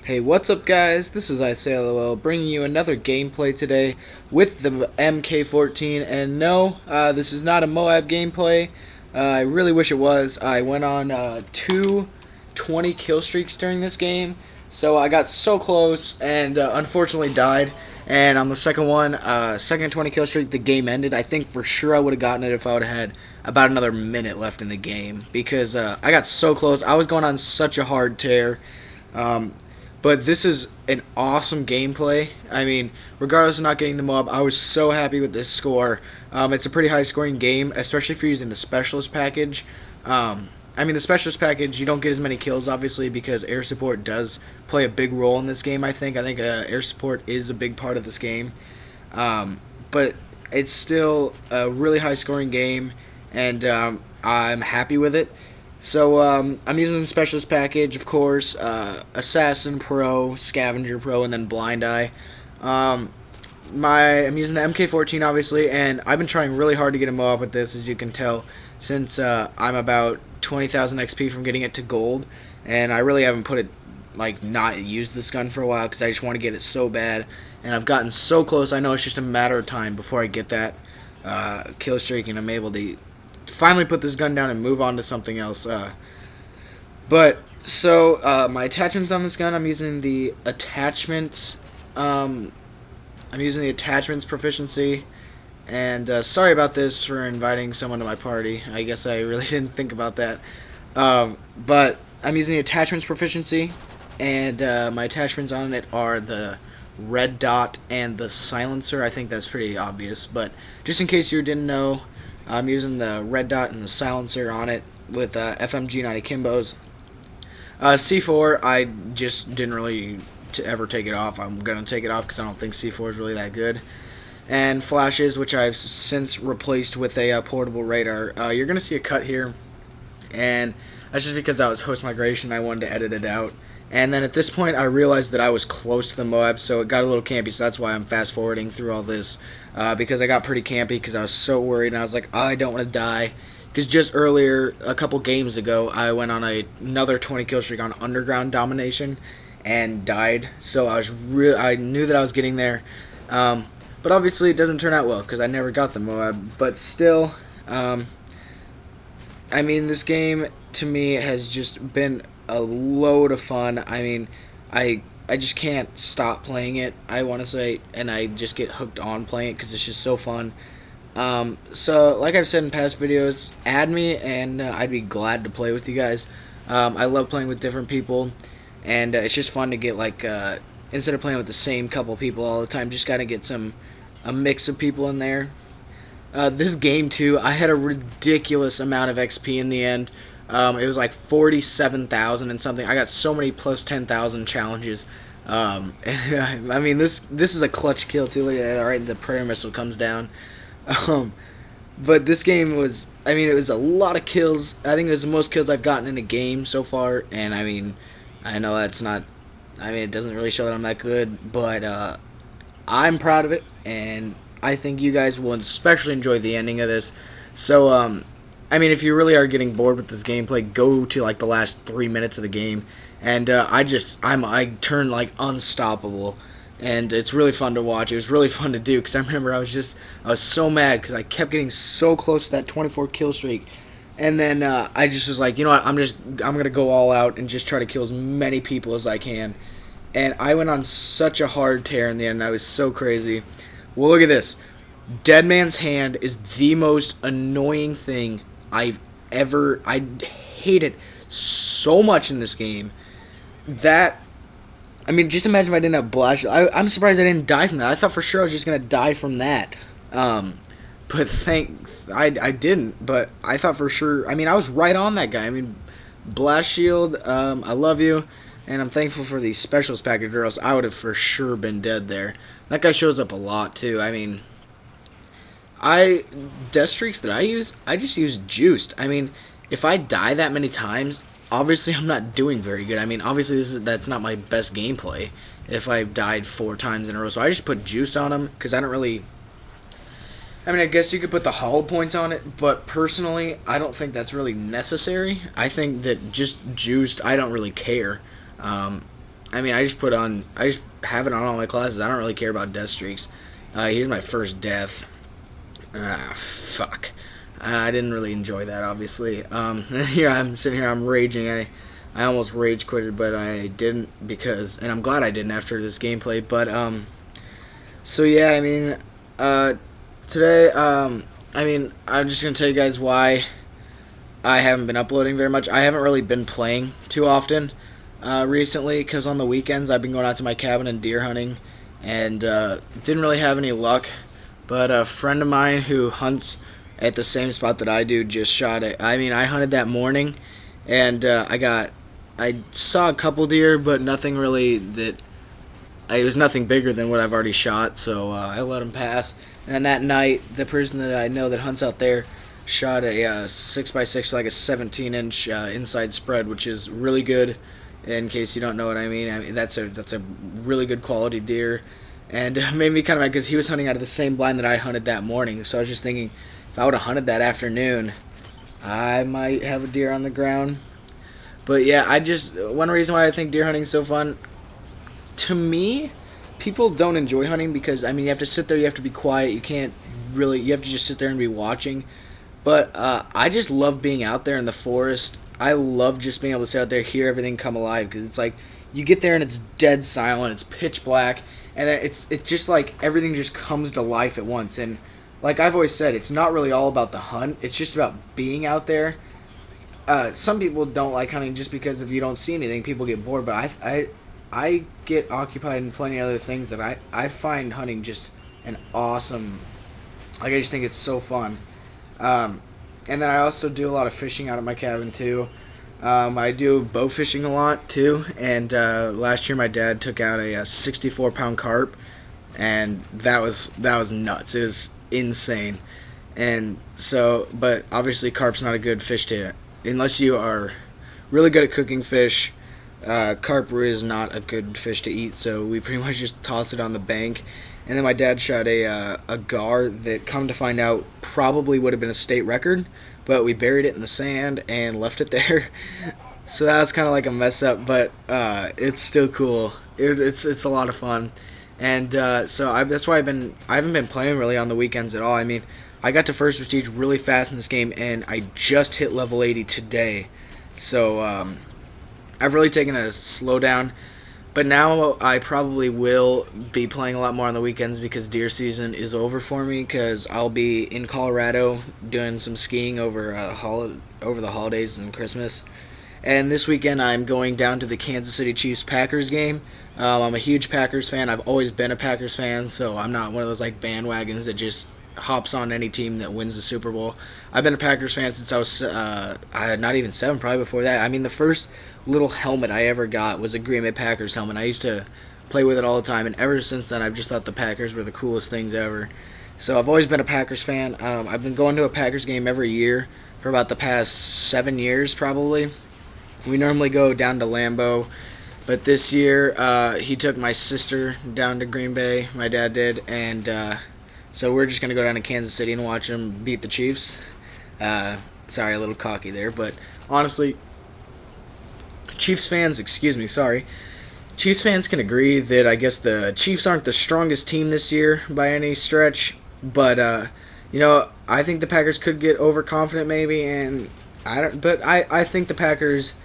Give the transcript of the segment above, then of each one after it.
Hey, what's up guys? This is ISayLOL bringing you another gameplay today with the MK14, and no, this is not a Moab gameplay. I really wish it was. I went on two 20 kill streaks during this game, so I got so close and unfortunately died. And on the second one, second 20 kill streak, the game ended. I think for sure I would have gotten it if I would have had about another minute left in the game, because I got so close. I was going on such a hard tear. But this is an awesome gameplay. I mean, regardless of not getting the mob, I was so happy with this score. It's a pretty high scoring game, especially if you're using the specialist package. I mean, the specialist package, you don't get as many kills, obviously, because air support does play a big role in this game, I think. Air support is a big part of this game. But it's still a really high scoring game, and I'm happy with it. So I'm using the specialist package, of course, Assassin Pro, Scavenger Pro, and then Blind Eye. I'm using the MK14, obviously, and I've been trying really hard to get a MOAB with this, as you can tell, since I'm about 20,000 XP from getting it to gold, and I really haven't not used this gun for a while, because I just want to get it so bad, and I've gotten so close. I know it's just a matter of time before I get that kill streak, and I'm able to finally put this gun down and move on to something else. My attachments on this gun, I'm using the attachments. I'm using the attachments proficiency. And sorry about this for inviting someone to my party. I guess I really didn't think about that. But I'm using the attachments proficiency, and my attachments on it are the red dot and the silencer. I think that's pretty obvious, but just in case you didn't know, I'm using the red dot and the silencer on it with FMG 90 Kimbos. C4, I just didn't really ever take it off. I'm going to take it off because I don't think C4 is really that good. And flashes, which I've since replaced with a portable radar. You're going to see a cut here, and that's just because that was host migration. I wanted to edit it out. And then at this point, I realized that I was close to the Moab, so it got a little campy, so that's why I'm fast-forwarding through all this. Because I got pretty campy because I was so worried, and I was like, oh, I don't want to die. Because just earlier, a couple games ago, I went on another 20 kill streak on Underground Domination and died. So I knew that I was getting there. But obviously it doesn't turn out well because I never got the Moab. But still, I mean, this game to me has just been a load of fun. I mean, I just can't stop playing it, I want to say, and I just get hooked on playing it because it's just so fun. So, like I've said in past videos, add me, and I'd be glad to play with you guys. I love playing with different people, and it's just fun to get, instead of playing with the same couple people all the time, just gotta get a mix of people in there. This game, too, I had a ridiculous amount of XP in the end. It was like 47,000 and something. I got so many plus 10,000 challenges. I mean, this is a clutch kill too. Right, the prayer missile comes down. But this game was, I mean, it was a lot of kills. I think it was the most kills I've gotten in a game so far. And I mean, I know that's not, I mean, it doesn't really show that I'm that good, but I'm proud of it, and I think you guys will especially enjoy the ending of this. So, I mean, if you really are getting bored with this gameplay, go to the last 3 minutes of the game, and I turn unstoppable, and it's really fun to watch. It was really fun to do because I remember I was so mad because I kept getting so close to that 24 kill streak, and then I just was like, you know what, I'm gonna go all out and just try to kill as many people as I can, and I went on such a hard tear in the end. I was so crazy. Well, look at this. Dead Man's Hand is the most annoying thing I hate it so much in this game that, I mean, just imagine if I didn't have Blast. I'm surprised I didn't die from that. I thought for sure I was just gonna die from that. But I didn't. But I thought for sure. I mean, I was right on that guy. I mean, Blast Shield. I love you, and I'm thankful for the specialist package, or else I would have for sure been dead there. That guy shows up a lot too. I mean, death streaks that I just use juiced. I mean, if I die that many times, obviously I'm not doing very good. I mean, obviously that's not my best gameplay if I died 4 times in a row. So I just put juice on them because I don't really, I mean, I guess you could put the hollow points on it, but personally, I don't think that's really necessary. I think that just juiced, I don't really care. I mean, I just have it on all my classes. I don't really care about death streaks. Here's my first death. Fuck. I didn't really enjoy that, obviously. Here I'm sitting here, I'm raging. I almost rage quitted, but I didn't and I'm glad I didn't after this gameplay. But so yeah, I mean, today, I mean, I'm just gonna tell you guys why I haven't been uploading very much. I haven't really been playing too often recently, because on the weekends I've been going out to my cabin and deer hunting, and didn't really have any luck. But a friend of mine who hunts at the same spot that I do just shot it. I mean, I hunted that morning, and I saw a couple deer, but nothing really it was nothing bigger than what I've already shot, so I let him pass. And then that night, the person that I know that hunts out there shot a 6x6, like a 17-inch inside spread, which is really good. In case you don't know what I mean, that's a really good quality deer, and it made me kind of mad because he was hunting out of the same blind that I hunted that morning. So I was just thinking, if I would have hunted that afternoon, I might have a deer on the ground. But yeah, one reason why I think deer hunting is so fun, to me, people don't enjoy hunting because, I mean, you have to sit there, you have to be quiet, you have to just sit there and be watching. But I just love being out there in the forest. I love just being able to sit out there, hear everything come alive, because it's like you get there and it's dead silent, it's pitch black, and then it's just like everything just comes to life at once. And like I've always said, it's not really all about the hunt, it's just about being out there. Some people don't like hunting just because if you don't see anything, people get bored, but I get occupied in plenty of other things that I find hunting just an awesome, like, I just think it's so fun. And then I also do a lot of fishing out at my cabin too. I do bow fishing a lot too, and last year my dad took out a 64-pound carp, and that was nuts. It was insane. And so, but obviously carp's not a good fish to, unless you are really good at cooking fish. Carp is not a good fish to eat, so we pretty much just toss it on the bank. And then my dad shot a gar that, come to find out, probably would have been a state record, but we buried it in the sand and left it there. So that's kind of like a mess up, but it's still cool. It's a lot of fun. And so that's why I haven't been playing really on the weekends at all. I mean, I got to first prestige really fast in this game, and I just hit level 80 today. So I've really taken a slowdown. But now I probably will be playing a lot more on the weekends because deer season is over for me, because I'll be in Colorado doing some skiing over the holidays and Christmas. And this weekend I'm going down to the Kansas City Chiefs-Packers game. I'm a huge Packers fan. I've always been a Packers fan, so I'm not one of those like bandwagons that just hops on any team that wins the Super Bowl. I've been a Packers fan since I was not even 7, probably before that. I mean, the first little helmet I ever got was a Green Bay Packers helmet. I used to play with it all the time, and ever since then I've just thought the Packers were the coolest things ever. So I've always been a Packers fan. I've been going to a Packers game every year for about the past 7 years probably. We normally go down to Lambeau, but this year he took my sister down to Green Bay, my dad did, and so we're just going to go down to Kansas City and watch them beat the Chiefs. Sorry, a little cocky there, but honestly, Chiefs fans can agree that I guess the Chiefs aren't the strongest team this year by any stretch, but you know, I think the Packers could get overconfident maybe, and I think the Packers,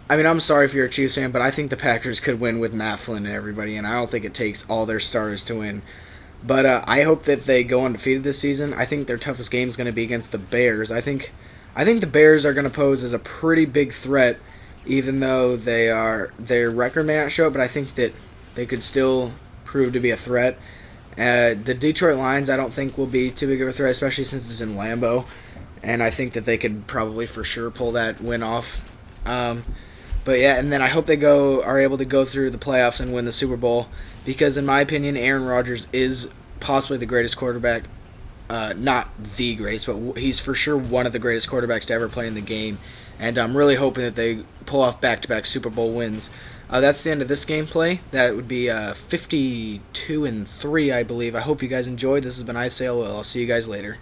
I mean, I'm sorry if you're a Chiefs fan, but I think the Packers could win with Matt Flynn and everybody, and I don't think it takes all their starters to win. But I hope that they go undefeated this season. I think their toughest game is going to be against the Bears. I think the Bears are going to pose as a pretty big threat, even though their record may not show it, but I think that they could still prove to be a threat. The Detroit Lions I don't think will be too big of a threat, especially since it's in Lambeau, and I think that they could probably for sure pull that win off. But yeah, and then I hope they are able to go through the playoffs and win the Super Bowl, because in my opinion, Aaron Rodgers is possibly the greatest quarterback. Not the greatest, but he's for sure one of the greatest quarterbacks to ever play in the game. And I'm really hoping that they pull off back-to-back Super Bowl wins. That's the end of this gameplay. That would be 52-3, I believe. I hope you guys enjoyed. This has been ISailWill. I'll see you guys later.